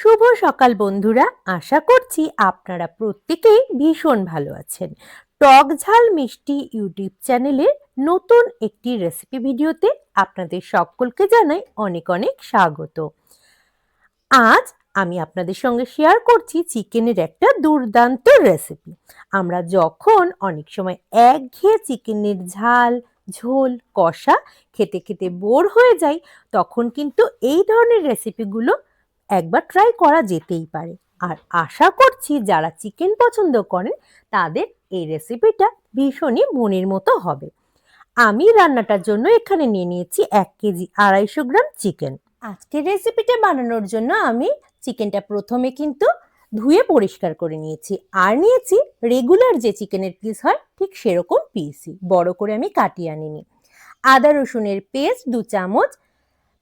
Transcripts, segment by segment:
শুভ সকাল বন্ধুরা, আশা করছি আপনারা প্রত্যেকেই ভীষণ ভালো আছেন। টক ঝাল মিষ্টি ইউটিউব চ্যানেলের নতুন একটি রেসিপি ভিডিওতে আপনাদের সকলকে জানাই অনেক অনেক স্বাগত। আজ আমি আপনাদের সঙ্গে শেয়ার করছি চিকেনের একটা দুর্দান্ত রেসিপি। আমরা যখন অনেক সময় একঘেয়ে চিকেনের ঝাল, ঝোল, কষা খেতে খেতে বোর হয়ে যাই, তখন কিন্তু এই ধরনের রেসিপিগুলো একবার ট্রাই করা যেতেই পারে। আর আশা করছি যারা চিকেন পছন্দ করেন তাদের এই রেসিপিটা ভীষণই মনের মতো হবে। আমি রান্নাটার জন্য এখানে নিয়ে নিয়েছি 1 কেজি 250 গ্রাম চিকেন। আজকের রেসিপিটা বানানোর জন্য আমি চিকেনটা প্রথমে কিন্তু ধুয়ে পরিষ্কার করে নিয়েছি, আর নিয়েছি রেগুলার যে চিকেনের পিস হয় ঠিক সেরকম পিসই, বড় করে আমি কাটিয়ে আনিনি। আদা রসুনের পেস্ট 2 চামচ,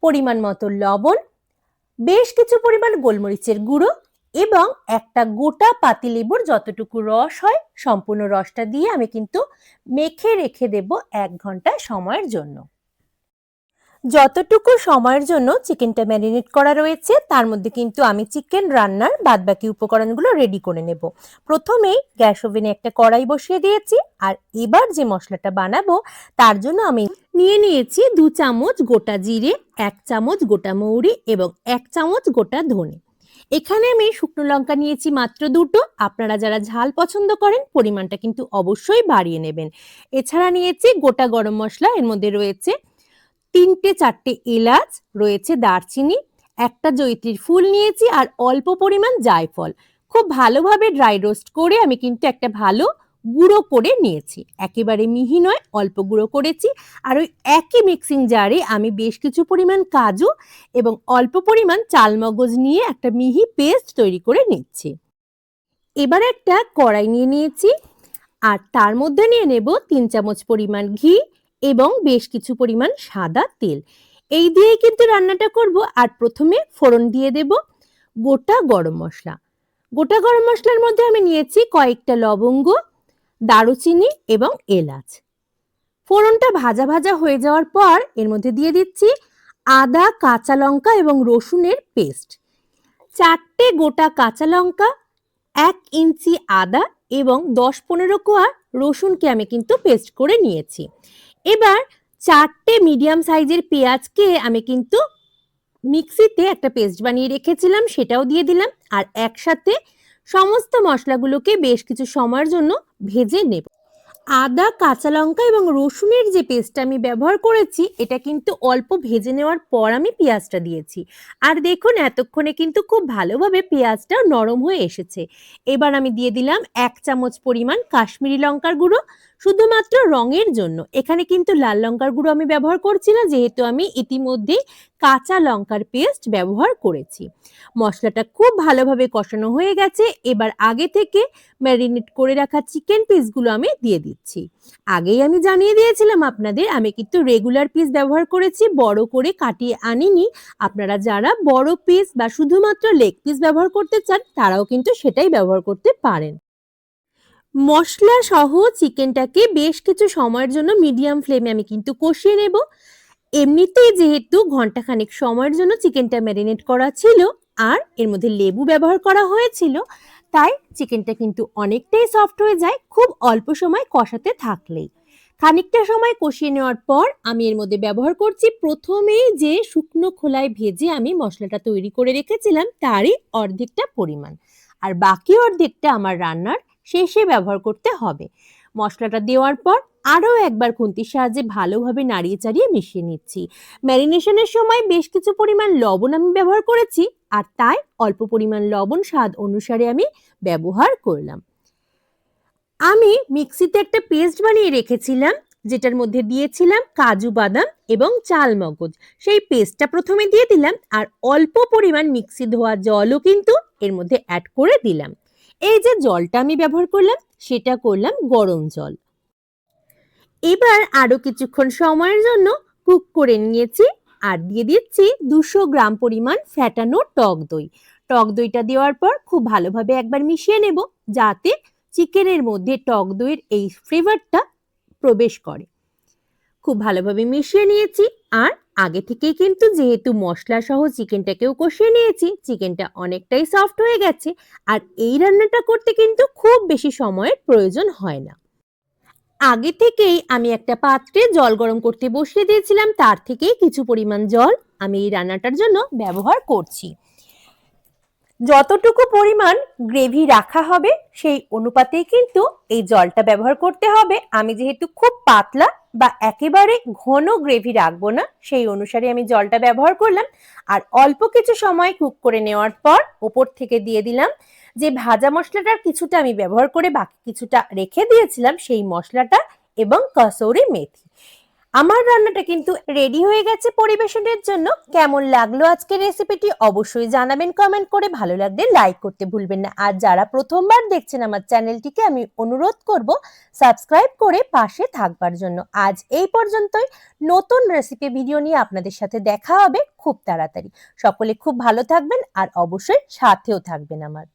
পরিমাণ মতো লবণ, বেশ কিছু পরিমাণ গোলমরিচের গুঁড়ো এবং একটা গোটা পাতিলেবুর যতটুকু রস হয় সম্পূর্ণ রসটা দিয়ে আমি কিন্তু মেখে রেখে দেব 1 ঘন্টা সময়ের জন্য। যতটুকু সময়ের জন্য চিকেনটা ম্যারিনেট করা রয়েছে তার মধ্যে কিন্তু আমি চিকেন রান্নার বাদবাকি উপকরণগুলো রেডি করে নেব। প্রথমেই গ্যাস ওভেনে একটা কড়াই বসিয়ে দিয়েছি, আর এবার যে মশলাটা বানাবো তার জন্য আমি নিয়ে নিয়েছি 2 চামচ গোটা জিরে, 1 চামচ গোটা মৌরি এবং 1 চামচ গোটা ধনে। এখানে আমি শুকনো লঙ্কা নিয়েছি মাত্র 2টো। আপনারা যারা ঝাল পছন্দ করেন পরিমাণটা কিন্তু অবশ্যই বাড়িয়ে নেবেন। এছাড়া নিয়েছি গোটা গরম মশলা, এর মধ্যে রয়েছে 3-4টে এলাচ, রয়েছে দারচিনি, একটা জয়িত্রীর ফুল নিয়েছি আর অল্প পরিমাণ জায়ফল। খুব ভালোভাবে ড্রাই রোস্ট করে আমি কিন্তু একটা ভালো গুঁড়ো করে নিয়েছি, একেবারে মিহি নয়, অল্প গুঁড়ো করেছি। আর ওই একই মিক্সিং জারে আমি বেশ কিছু পরিমাণ কাজু এবং অল্প পরিমাণ চালমগজ নিয়ে একটা মিহি পেস্ট তৈরি করে নিচ্ছি। এবার একটা কড়াই নিয়ে নিয়েছি, আর তার মধ্যে নিয়ে নেব 3 চামচ পরিমাণ ঘি এবং বেশ কিছু পরিমাণ সাদা তেল। এই দিয়েই কিন্তু রান্নাটা করব। আর প্রথমে ফোড়ন দিয়ে দেব গোটা গরম মশলা। গোটা গরম মশলার মধ্যে আমি নিয়েছি কয়েকটা লবঙ্গ, দারুচিনি এবং এলাচ। ফোড়নটা ভাজা ভাজা হয়ে যাওয়ার পর এর মধ্যে দিয়ে দিচ্ছি আদা, কাঁচা লঙ্কা এবং রসুনের পেস্ট। 4টে গোটা কাঁচা লঙ্কা, 1 ইঞ্চি আদা এবং 10-15 কোয়া রসুনকে আমি কিন্তু পেস্ট করে নিয়েছি। এবার 4টে মিডিয়াম সাইজের পেঁয়াজকে আমি কিন্তু মিক্সিতে একটা পেস্ট বানিয়ে রেখেছিলাম, সেটাও দিয়ে দিলাম। আর একসাথে সমস্ত মশলাগুলোকে বেশ কিছু সময়ের জন্য ভেজে নেব। আদা, কাঁচা লঙ্কা এবং রসুনের যে পেস্টটা আমি ব্যবহার করেছি এটা কিন্তু অল্প ভেজে নেওয়ার পর আমি পেঁয়াজটা দিয়েছি। আর দেখুন এতক্ষণে কিন্তু খুব ভালোভাবে পেঁয়াজটা নরম হয়ে এসেছে। এবার আমি দিয়ে দিলাম 1 চামচ পরিমাণ কাশ্মীরি লঙ্কার গুঁড়ো, শুধুমাত্র রঙের জন্য। এখানে কিন্তু লাল লঙ্কার গুঁড়ো আমি ব্যবহার করছি না, যেহেতু আমি ইতিমধ্যেই কাঁচা লঙ্কার পেস্ট ব্যবহার করেছি। মশলাটা খুব ভালোভাবে কষানো হয়ে গেছে। এবার আগে থেকে ম্যারিনেট করে রাখা চিকেন পিসগুলো আমি দিয়ে দিচ্ছি। আগেই আমি জানিয়ে দিয়েছিলাম আপনাদের আমি কিন্তু রেগুলার পিস ব্যবহার করেছি, বড় করে কাটিয়ে আনিনি। আপনারা যারা বড় পিস বা শুধুমাত্র লেগ পিস ব্যবহার করতে চান তারাও কিন্তু সেটাই ব্যবহার করতে পারেন। মশলা সহ চিকেনটাকে বেশ কিছু সময়ের জন্য মিডিয়াম ফ্লেমে আমি কিন্তু কষিয়ে নেব। এমনিতেই যেহেতু ঘন্টাখানেক সময়ের জন্য চিকেনটা ম্যারিনেট করা ছিল আর এর মধ্যে লেবু ব্যবহার করা হয়েছিল, তাই চিকেনটা কিন্তু অনেকটাই সফট হয়ে যায় খুব অল্প সময় কষাতে থাকলেই। খানিকটা সময় কষিয়ে নেওয়ার পর আমি এর মধ্যে ব্যবহার করছি প্রথমেই যে শুকনো খোলায় ভেজে আমি মশলাটা তৈরি করে রেখেছিলাম তারই অর্ধেকটা পরিমাণ, আর বাকি অর্ধেকটা আমার রান্নার শেষে ব্যবহার করতে হবে। মশলাটা দেওয়ার পর আরও একবার খুন্তির সাহায্যে ভালোভাবে নাড়িয়ে চাড়িয়ে মিশিয়ে নিচ্ছি। ম্যারিনেশনের সময় বেশ কিছু পরিমাণ লবণ আমি ব্যবহার করেছি, আর তাই অল্প পরিমাণ লবণ স্বাদ অনুসারে আমি ব্যবহার করলাম। আমি মিক্সিতে একটা পেস্ট বানিয়ে রেখেছিলাম, যেটার মধ্যে দিয়েছিলাম কাজু বাদাম এবং চালমগজ। সেই পেস্টটা প্রথমে দিয়ে দিলাম, আর অল্প পরিমাণ মিক্সি ধোয়া জলও কিন্তু এর মধ্যে অ্যাড করে দিলাম। এই যে জলটা আমি ব্যবহার করলাম সেটা করলাম গরম জল। এবার আরো কিছুক্ষণ সময়ের জন্য কুক করে নিয়েছি, আর দিয়ে দিচ্ছি 200 গ্রাম পরিমাণ ফ্যাটানো টক দই। টক দইটা দেওয়ার পর খুব ভালোভাবে একবার মিশিয়ে নেব, যাতে চিকেনের মধ্যে টক দইয়ের এই ফ্লেভারটা প্রবেশ করে। খুব ভালোভাবে মিশিয়ে নিয়েছি, আর আগে থেকেই কিন্তু যেহেতু মশলা সহ চিকেনটাকেও কষিয়ে নিয়েছি, চিকেনটা অনেকটাই সফট হয়ে গেছে। আর এই রান্নাটা করতে কিন্তু খুব বেশি সময়ের প্রয়োজন হয় না। আগে থেকেই আমি একটা পাত্রে জল গরম করতে বসিয়ে দিয়েছিলাম, তার থেকেই কিছু পরিমাণ জল আমি এই রান্নাটার জন্য ব্যবহার করছি। যতটুকু পরিমাণ গ্রেভি রাখা হবে সেই অনুপাতেই কিন্তু এই জলটা ব্যবহার করতে হবে। আমি যেহেতু খুব পাতলা বা একেবারে ঘন গ্রেভি রাখবো না, সেই অনুসারে আমি জলটা ব্যবহার করলাম। আর অল্প কিছু সময় কুক করে নেওয়ার পর ওপর থেকে দিয়ে দিলাম যে ভাজা মশলাটার কিছুটা আমি ব্যবহার করে বাকি কিছুটা রেখে দিয়েছিলাম, সেই মশলাটা এবং কসুরি মেথি। আমার রান্নাটা কিন্তু রেডি হয়ে গেছে পরিবেশনের জন্য। কেমন লাগলো আজকের রেসিপিটি অবশ্যই জানাবেন কমেন্ট করে, ভালো লাগলে লাইক করতে ভুলবেন না। আর যারা প্রথমবার দেখছেন আমার চ্যানেলটিকে আমি অনুরোধ করব সাবস্ক্রাইব করে পাশে থাকবার জন্য। আজ এই পর্যন্তই, নতুন রেসিপি ভিডিও নিয়ে আপনাদের সাথে দেখা হবে খুব তাড়াতাড়ি। সকলে খুব ভালো থাকবেন আর অবশ্যই সাথেও থাকবেন আমার।